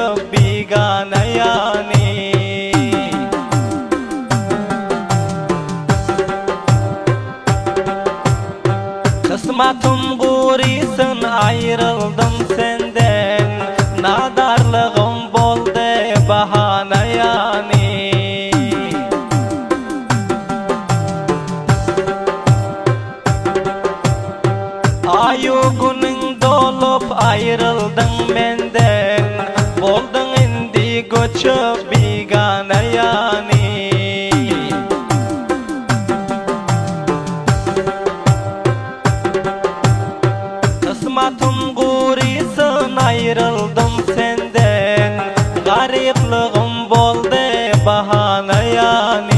göçüp bigane yani. Kısmatım gurisin ayrıldım senden, nadarlığım boldu bahane yani. Ayu günün dolup ayrıldın menden, boldun indi göçüp bigane yani. Kısmatım gurisin ayrıldım senden, gariplığım boldu bahane yani.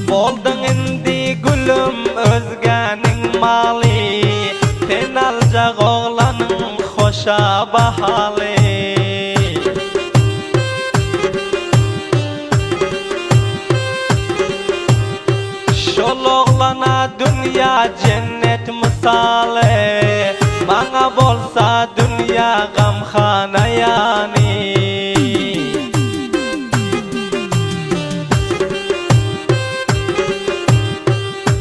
Boldun indi gülüm özgenin mali, sen alacak oğlanın hoşa bahalı. Şol oğlana dünya cennet misali, bana bolsa dünya gamhana yani.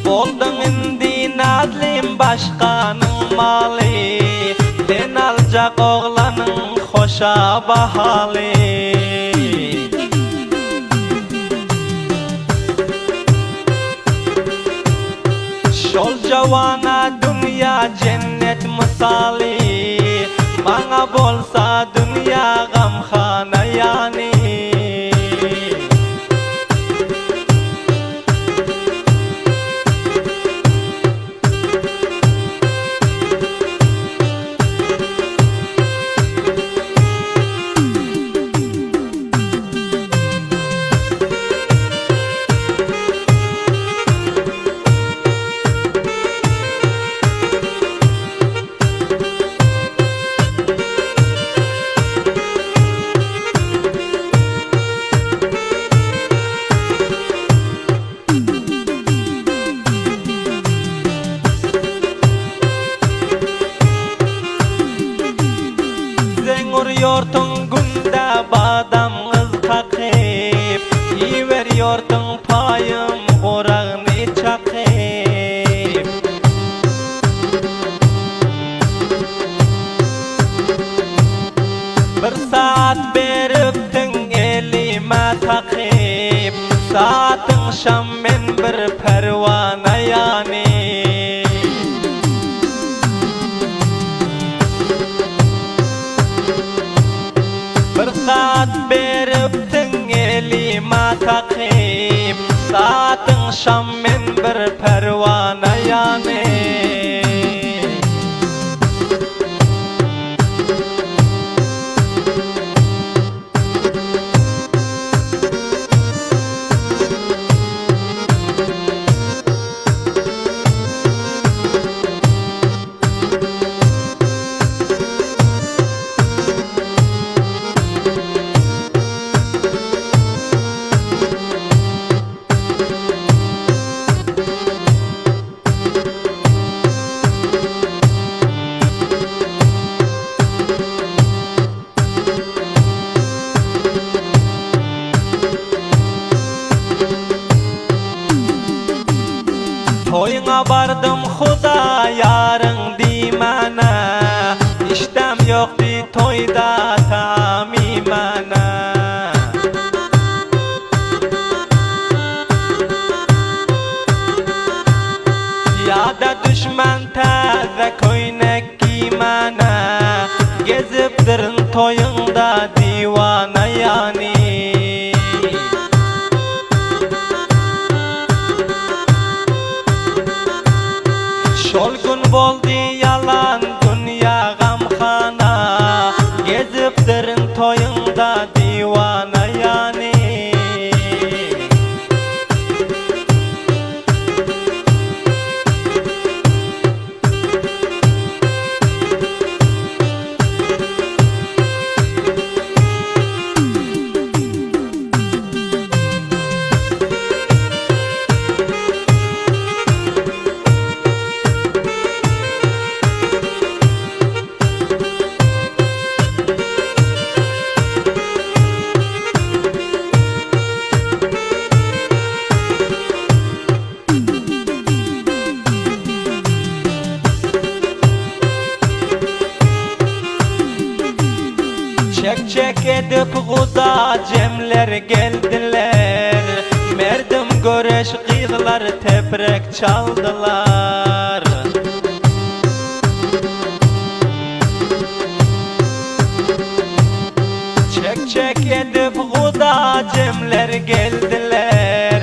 Boldun indi nazlim başkanın mali, sen alacak oğlanın hoşa bahalı. Şol cavana dünya cennet misali, bana bolsa dünya gamhana yani. Yortun günde badam kız kakip, yiveriyortun payım orağını çakip. Bir saat beriptin elime takip, saatin şam men bir pervana yani. Bir saat beriptin elime takip, saatin şam men bir pervana yani. Toyuna bardım Xuda yarın dimana, iştem yoktu toyda tamimana. Ya da düşman taze koynek giymana, gezip dirin toyunda divana yani. Şol gün boldu yalan dünya gamhana, gezip dirin toyunda toyunda divana yani. Çek çek edip kuda cemler geldiler. Merdim göreş kıyılar tebrek çaldılar. Çek çek edip kuda cemler geldiler.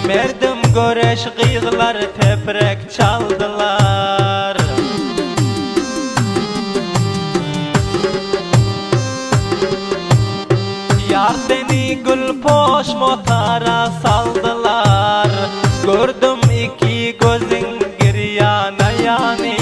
Merdim göreş kıyılar tebrek çaldılar. Yar seni gül poş motara saldılar. Gördüm iki gözün giryana yani.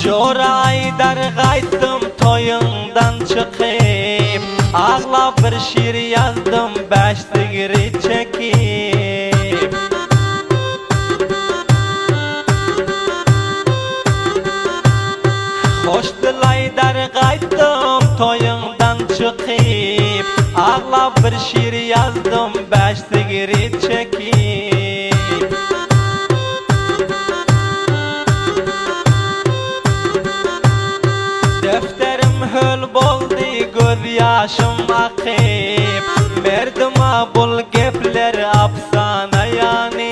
Joraydar qaytdım toyundan çıkıp. Ağlap bir şiir yazdım beş sigiri çekip. Hoş dilaydar qaytdım toyundan çıkıp. Ağlap bir şiir yazdım beş sigiri çekip. Defterim höl boldu göz yaşım akıp. Merdima bul gepler afsana yani.